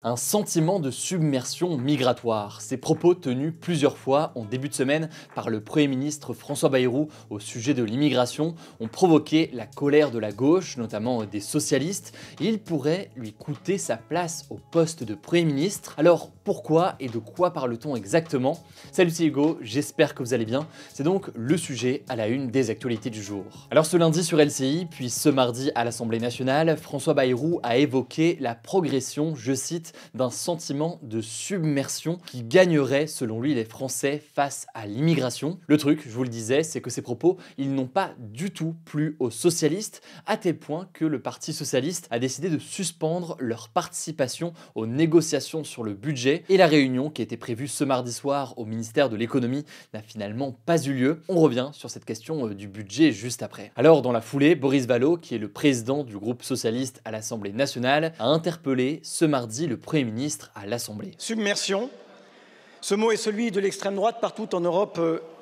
Un sentiment de submersion migratoire. Ces propos tenus plusieurs fois en début de semaine par le Premier ministre François Bayrou au sujet de l'immigration ont provoqué la colère de la gauche, notamment des socialistes, et ils pourraient lui coûter sa place au poste de Premier ministre. Alors pourquoi et de quoi parle-t-on exactement? Salut, c'est Hugo, j'espère que vous allez bien. C'est donc le sujet à la une des actualités du jour. Alors ce lundi sur LCI, puis ce mardi à l'Assemblée nationale, François Bayrou a évoqué la progression, je cite, d'un sentiment de submersion qui gagnerait selon lui les Français face à l'immigration. Le truc, je vous le disais, c'est que ces propos, ils n'ont pas du tout plu aux socialistes, à tel point que le Parti socialiste a décidé de suspendre leur participation aux négociations sur le budget, et la réunion qui était prévue ce mardi soir au ministère de l'économie n'a finalement pas eu lieu. On revient sur cette question du budget juste après. Alors dans la foulée, Boris Vallaud, qui est le président du groupe socialiste à l'Assemblée nationale, a interpellé ce mardi le Premier ministre à l'Assemblée. Submersion, ce mot est celui de l'extrême droite partout en Europe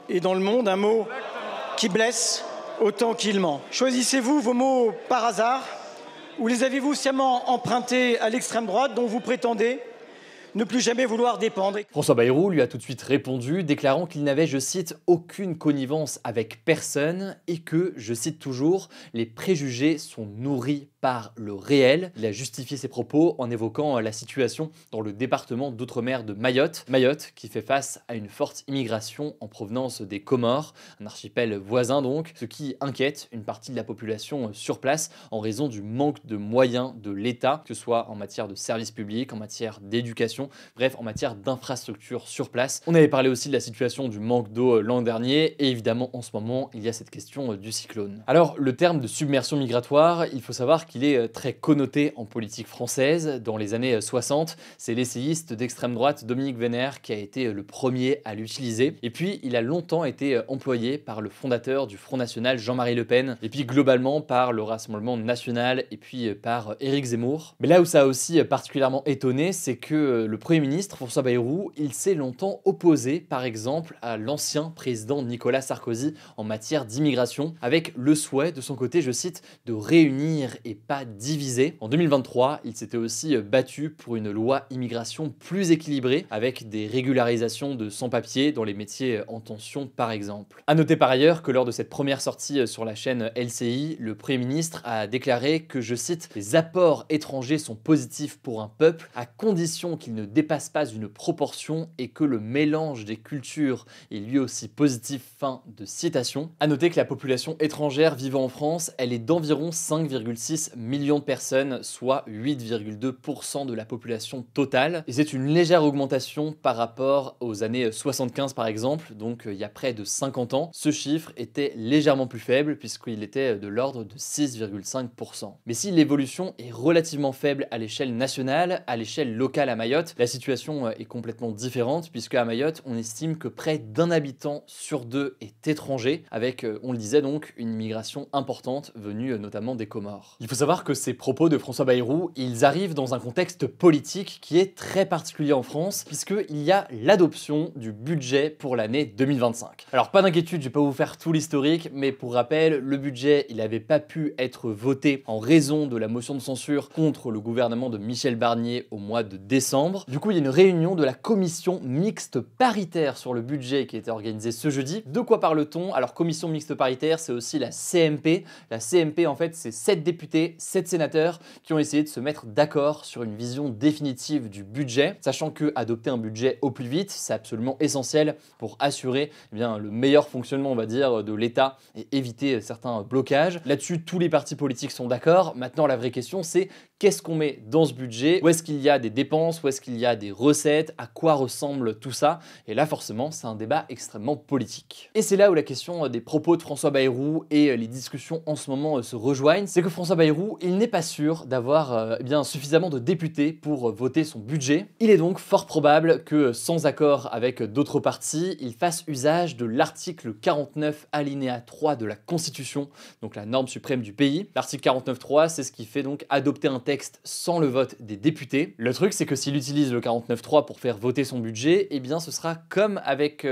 et dans le monde, un mot qui blesse autant qu'il ment. Choisissez-vous vos mots par hasard ou les avez-vous sciemment empruntés à l'extrême droite dont vous prétendez ne plus jamais vouloir dépendre? François Bayrou lui a tout de suite répondu, déclarant qu'il n'avait, je cite, aucune connivence avec personne et que, je cite toujours, les préjugés sont nourris par le réel. Il a justifié ses propos en évoquant la situation dans le département d'outre-mer de Mayotte. Mayotte qui fait face à une forte immigration en provenance des Comores, un archipel voisin donc, ce qui inquiète une partie de la population sur place en raison du manque de moyens de l'État, que ce soit en matière de services publics, en matière d'éducation, bref, en matière d'infrastructures sur place. On avait parlé aussi de la situation du manque d'eau l'an dernier, et évidemment en ce moment, il y a cette question du cyclone. Alors, le terme de submersion migratoire, il faut savoir qu'il est très connoté en politique française. Dans les années 60, c'est l'essayiste d'extrême droite Dominique Vénère qui a été le premier à l'utiliser. Et puis, il a longtemps été employé par le fondateur du Front National, Jean-Marie Le Pen, et puis globalement par le Rassemblement National, et puis par Éric Zemmour. Mais là où ça a aussi particulièrement étonné, c'est que le Premier ministre, François Bayrou, il s'est longtemps opposé, par exemple, à l'ancien président Nicolas Sarkozy en matière d'immigration, avec le souhait de son côté, je cite, de réunir et pas diviser. En 2023, il s'était aussi battu pour une loi immigration plus équilibrée, avec des régularisations de sans-papiers dans les métiers en tension, par exemple. A noter par ailleurs que lors de cette première sortie sur la chaîne LCI, le Premier ministre a déclaré que, je cite, les apports étrangers sont positifs pour un peuple, à condition qu'ils ne dépasse pas une proportion et que le mélange des cultures est lui aussi positif. Fin de citation. A noter que la population étrangère vivant en France, elle est d'environ 5,6 millions de personnes, soit 8,2% de la population totale. Et c'est une légère augmentation par rapport aux années 75 par exemple, donc il y a près de 50 ans. Ce chiffre était légèrement plus faible puisqu'il était de l'ordre de 6,5%. Mais si l'évolution est relativement faible à l'échelle nationale, à l'échelle locale à Mayotte, la situation est complètement différente puisque à Mayotte, on estime que près d'un habitant sur deux est étranger, avec, on le disait donc, une migration importante venue notamment des Comores. Il faut savoir que ces propos de François Bayrou, ils arrivent dans un contexte politique qui est très particulier en France, puisqu'il y a l'adoption du budget pour l'année 2025. Alors pas d'inquiétude, je vais pas vous faire tout l'historique, mais pour rappel, le budget, il n'avait pas pu être voté en raison de la motion de censure contre le gouvernement de Michel Barnier au mois de décembre. Du coup, il y a une réunion de la commission mixte paritaire sur le budget qui a été organisée ce jeudi. De quoi parle-t-on? Alors, commission mixte paritaire, c'est aussi la CMP. La CMP, en fait, c'est 7 députés, 7 sénateurs qui ont essayé de se mettre d'accord sur une vision définitive du budget, sachant que adopter un budget au plus vite, c'est absolument essentiel pour assurer le meilleur fonctionnement, on va dire, de l'État et éviter certains blocages. Là-dessus, tous les partis politiques sont d'accord. Maintenant, la vraie question, c'est qu'est-ce qu'on met dans ce budget? Où est-ce qu'il y a des dépenses? Où est-ce qu'il y a des recettes? À quoi ressemble tout ça? Et là, forcément, c'est un débat extrêmement politique. Et c'est là où la question des propos de François Bayrou et les discussions en ce moment se rejoignent. C'est que François Bayrou, il n'est pas sûr d'avoir suffisamment de députés pour voter son budget. Il est donc fort probable que, sans accord avec d'autres partis, il fasse usage de l'article 49 alinéa 3 de la Constitution, donc la norme suprême du pays. L'article 49.3, c'est ce qui fait donc adopter un texte sans le vote des députés. Le truc, c'est que s'il utilise le 49.3 pour faire voter son budget, eh bien ce sera comme avec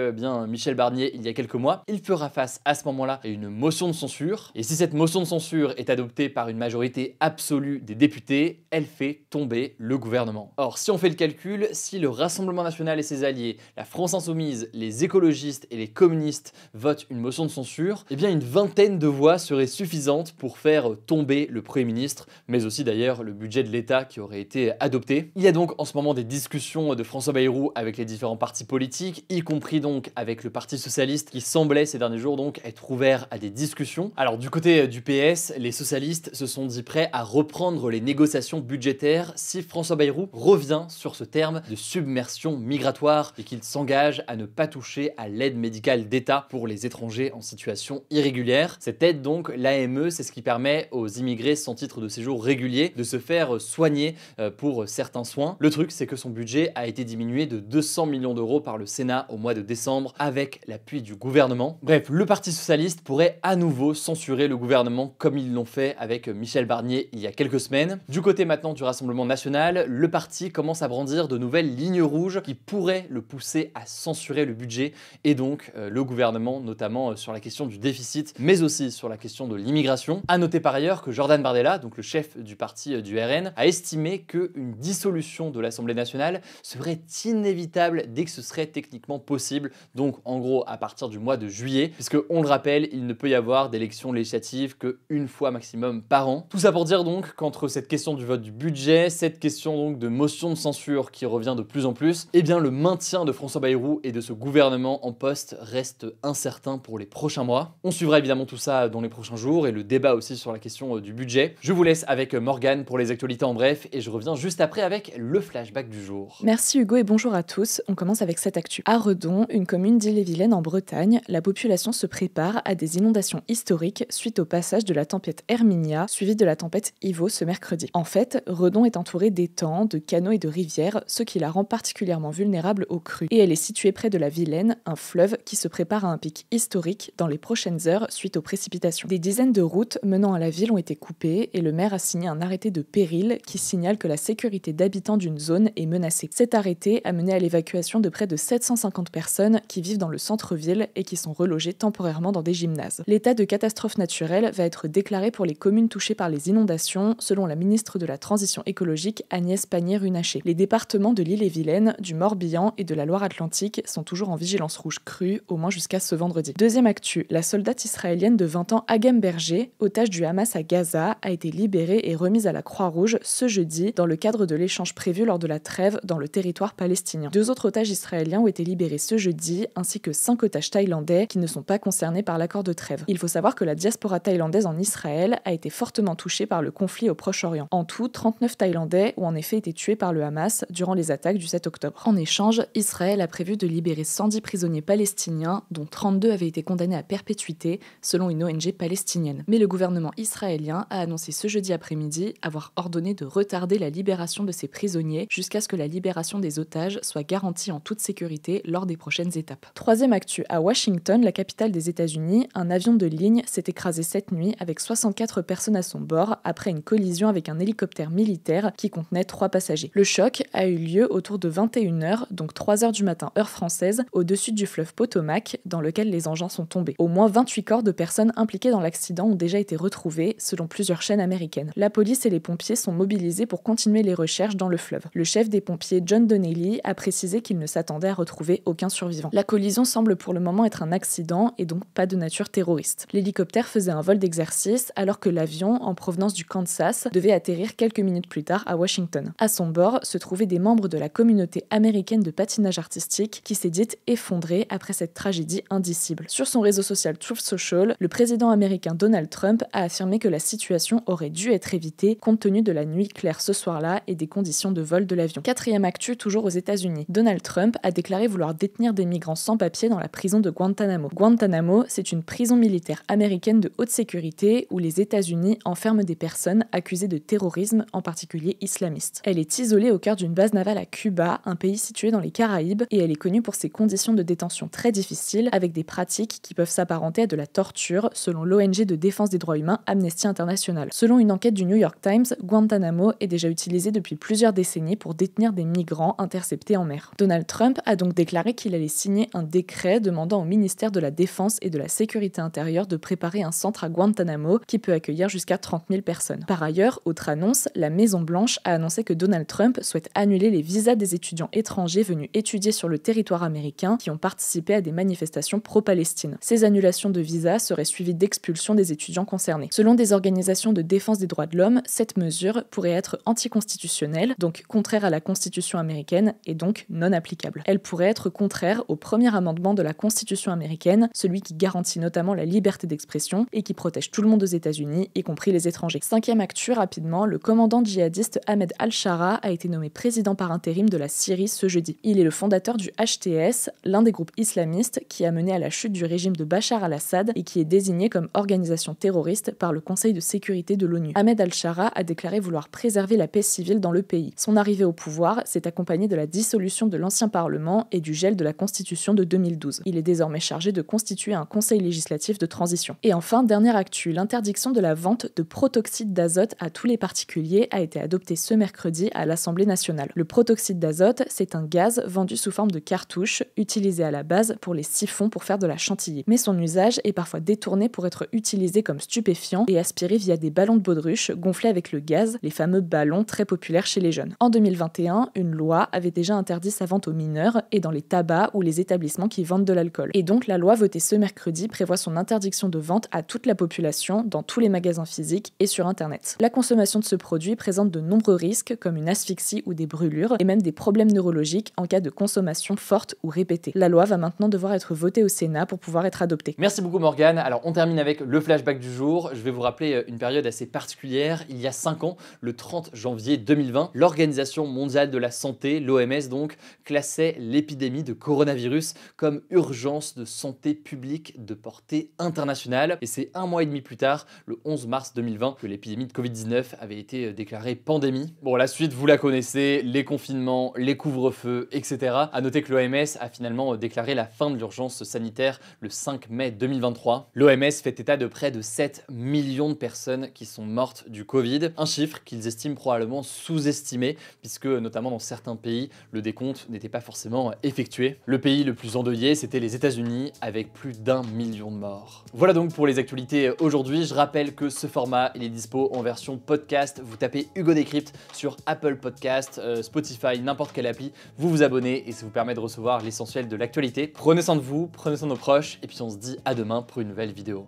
Michel Barnier il y a quelques mois. Il fera face à ce moment-là à une motion de censure. Et si cette motion de censure est adoptée par une majorité majorité absolue des députés, elle fait tomber le gouvernement. Or, si on fait le calcul, si le Rassemblement national et ses alliés, la France insoumise, les écologistes et les communistes votent une motion de censure, eh bien une vingtaine de voix seraient suffisantes pour faire tomber le Premier ministre, mais aussi d'ailleurs le budget de l'État qui aurait été adopté. Il y a donc en ce moment des discussions de François Bayrou avec les différents partis politiques, y compris donc avec le Parti socialiste qui semblait ces derniers jours donc être ouvert à des discussions. Alors du côté du PS, les socialistes se sont dit prêts à reprendre les négociations budgétaires si François Bayrou revient sur ce terme de submersion migratoire et qu'il s'engage à ne pas toucher à l'aide médicale d'État pour les étrangers en situation irrégulière. Cette aide donc, l'AME, c'est ce qui permet aux immigrés sans titre de séjour régulier de se faire soigner pour certains soins. Le truc, c'est que son budget a été diminué de 200 millions d'euros par le Sénat au mois de décembre avec l'appui du gouvernement. Bref, le Parti socialiste pourrait à nouveau censurer le gouvernement comme ils l'ont fait avec Michel Barnier il y a quelques semaines. Du côté maintenant du Rassemblement national, le parti commence à brandir de nouvelles lignes rouges qui pourraient le pousser à censurer le budget et donc le gouvernement, notamment sur la question du déficit, mais aussi sur la question de l'immigration. À noter par ailleurs que Jordan Bardella, donc le chef du parti du RN, a estimé qu'une dissolution de l'Assemblée nationale serait inévitable dès que ce serait techniquement possible, donc en gros à partir du mois de juillet, puisque on le rappelle, il ne peut y avoir d'élections législatives qu'une fois maximum par an. Tout ça pour dire donc qu'entre cette question du vote du budget, cette question donc de motion de censure qui revient de plus en plus, eh bien le maintien de François Bayrou et de ce gouvernement en poste reste incertain pour les prochains mois. On suivra évidemment tout ça dans les prochains jours et le débat aussi sur la question du budget. Je vous laisse avec Morgane pour les actualités en bref et je reviens juste après avec le flashback du jour. Merci Hugo et bonjour à tous. On commence avec cette actu. À Redon, une commune d'Ille-et-Vilaine en Bretagne, la population se prépare à des inondations historiques suite au passage de la tempête Herminia suivie de la tempête Ivo ce mercredi. En fait, Redon est entourée d'étangs, de canaux et de rivières, ce qui la rend particulièrement vulnérable aux crues. Et elle est située près de la Vilaine, un fleuve qui se prépare à un pic historique dans les prochaines heures suite aux précipitations. Des dizaines de routes menant à la ville ont été coupées et le maire a signé un arrêté de péril qui signale que la sécurité d'habitants d'une zone est menacée. Cet arrêté a mené à l'évacuation de près de 750 personnes qui vivent dans le centre-ville et qui sont relogées temporairement dans des gymnases. L'état de catastrophe naturelle va être déclaré pour les communes touchées par les inondations, selon la ministre de la Transition écologique Agnès Pannier-Runacher. Les départements de l'Ille-et-Vilaine, du Morbihan et de la Loire-Atlantique sont toujours en vigilance rouge crue, au moins jusqu'à ce vendredi. Deuxième actu, la soldate israélienne de 20 ans Agam Berger, otage du Hamas à Gaza, a été libérée et remise à la Croix-Rouge ce jeudi dans le cadre de l'échange prévu lors de la trêve dans le territoire palestinien. 2 autres otages israéliens ont été libérés ce jeudi, ainsi que 5 otages thaïlandais qui ne sont pas concernés par l'accord de trêve. Il faut savoir que la diaspora thaïlandaise en Israël a été fortement touchée par le conflit au Proche-Orient. En tout, 39 Thaïlandais ont en effet été tués par le Hamas durant les attaques du 7 octobre. En échange, Israël a prévu de libérer 110 prisonniers palestiniens, dont 32 avaient été condamnés à perpétuité, selon une ONG palestinienne. Mais le gouvernement israélien a annoncé ce jeudi après-midi avoir ordonné de retarder la libération de ces prisonniers jusqu'à ce que la libération des otages soit garantie en toute sécurité lors des prochaines étapes. Troisième actu, à Washington, la capitale des États-Unis, un avion de ligne s'est écrasé cette nuit avec 64 personnes à son bord après une collision avec un hélicoptère militaire qui contenait 3 passagers. Le choc a eu lieu autour de 21h, donc 3h du matin heure française, au-dessus du fleuve Potomac, dans lequel les engins sont tombés. Au moins 28 corps de personnes impliquées dans l'accident ont déjà été retrouvés, selon plusieurs chaînes américaines. La police et les pompiers sont mobilisés pour continuer les recherches dans le fleuve. Le chef des pompiers, John Donnelly, a précisé qu'il ne s'attendait à retrouver aucun survivant. La collision semble pour le moment être un accident et donc pas de nature terroriste. L'hélicoptère faisait un vol d'exercice alors que l'avion, en provenance du Kansas, devait atterrir quelques minutes plus tard à Washington. À son bord se trouvaient des membres de la communauté américaine de patinage artistique qui s'est dite effondrée après cette tragédie indicible. Sur son réseau social Truth Social, le président américain Donald Trump a affirmé que la situation aurait dû être évitée compte tenu de la nuit claire ce soir-là et des conditions de vol de l'avion. Quatrième actu, toujours aux États-Unis. Donald Trump a déclaré vouloir détenir des migrants sans papier dans la prison de Guantanamo. Guantanamo, c'est une prison militaire américaine de haute sécurité où les États-Unis enferment des personnes accusées de terrorisme, en particulier islamiste. Elle est isolée au cœur d'une base navale à Cuba, un pays situé dans les Caraïbes, et elle est connue pour ses conditions de détention très difficiles, avec des pratiques qui peuvent s'apparenter à de la torture, selon l'ONG de défense des droits humains Amnesty International. Selon une enquête du New York Times, Guantanamo est déjà utilisé depuis plusieurs décennies pour détenir des migrants interceptés en mer. Donald Trump a donc déclaré qu'il allait signer un décret demandant au ministère de la Défense et de la Sécurité intérieure de préparer un centre à Guantanamo qui peut accueillir jusqu'à 30 000 personnes. Par ailleurs, autre annonce, la Maison-Blanche a annoncé que Donald Trump souhaite annuler les visas des étudiants étrangers venus étudier sur le territoire américain qui ont participé à des manifestations pro-Palestine. Ces annulations de visas seraient suivies d'expulsion des étudiants concernés. Selon des organisations de défense des droits de l'homme, cette mesure pourrait être anticonstitutionnelle, donc contraire à la Constitution américaine et donc non applicable. Elle pourrait être contraire au premier amendement de la Constitution américaine, celui qui garantit notamment la liberté d'expression et qui protège tout le monde aux États-Unis, y compris les étrangers. Cinquième actu, rapidement, le commandant djihadiste Ahmed al-Shara a été nommé président par intérim de la Syrie ce jeudi. Il est le fondateur du HTS, l'un des groupes islamistes qui a mené à la chute du régime de Bachar al-Assad et qui est désigné comme organisation terroriste par le Conseil de sécurité de l'ONU. Ahmed al-Shara a déclaré vouloir préserver la paix civile dans le pays. Son arrivée au pouvoir s'est accompagnée de la dissolution de l'ancien Parlement et du gel de la Constitution de 2012. Il est désormais chargé de constituer un conseil législatif de transition. Et enfin, dernière actu, l'interdiction de la vente de protoxyde d'azote à tous les particuliers a été adoptée ce mercredi à l'Assemblée nationale. Le protoxyde d'azote, c'est un gaz vendu sous forme de cartouche, utilisé à la base pour les siphons pour faire de la chantilly. Mais son usage est parfois détourné pour être utilisé comme stupéfiant et aspiré via des ballons de baudruche gonflés avec le gaz, les fameux ballons très populaires chez les jeunes. En 2021, une loi avait déjà interdit sa vente aux mineurs et dans les tabacs ou les établissements qui vendent de l'alcool. Et donc la loi votée ce mercredi prévoit son interdiction de vente à toute la population dans tous les magasins physiques et sur Internet. La consommation de ce produit présente de nombreux risques comme une asphyxie ou des brûlures et même des problèmes neurologiques en cas de consommation forte ou répétée. La loi va maintenant devoir être votée au Sénat pour pouvoir être adoptée. Merci beaucoup Morgane. Alors on termine avec le flashback du jour. Je vais vous rappeler une période assez particulière. Il y a 5 ans, le 30 janvier 2020, l'Organisation mondiale de la santé, l'OMS donc, classait l'épidémie de coronavirus comme urgence de santé publique de portée internationale. Et c'est 1 mois et demi plus tard, le 11 mars 2020, que l'épidémie de Covid-19 avait été déclarée pandémie. Bon, la suite, vous la connaissez, les confinements, les couvre-feux, etc. À noter que l'OMS a finalement déclaré la fin de l'urgence sanitaire le 5 mai 2023. L'OMS fait état de près de 7 millions de personnes qui sont mortes du Covid, un chiffre qu'ils estiment probablement sous-estimé, puisque notamment dans certains pays, le décompte n'était pas forcément effectué. Le pays le plus endeuillé, c'était les États-Unis, avec plus d'1 million de morts. Voilà donc pour les actualités aujourd'hui. Je rappelle que ce format, il est dispo en version podcast. Vous tapez Hugo Décrypte sur Apple Podcast, Spotify, n'importe quelle appli. Vous vous abonnez et ça vous permet de recevoir l'essentiel de l'actualité. Prenez soin de vous, prenez soin de nos proches, et puis on se dit à demain pour une nouvelle vidéo.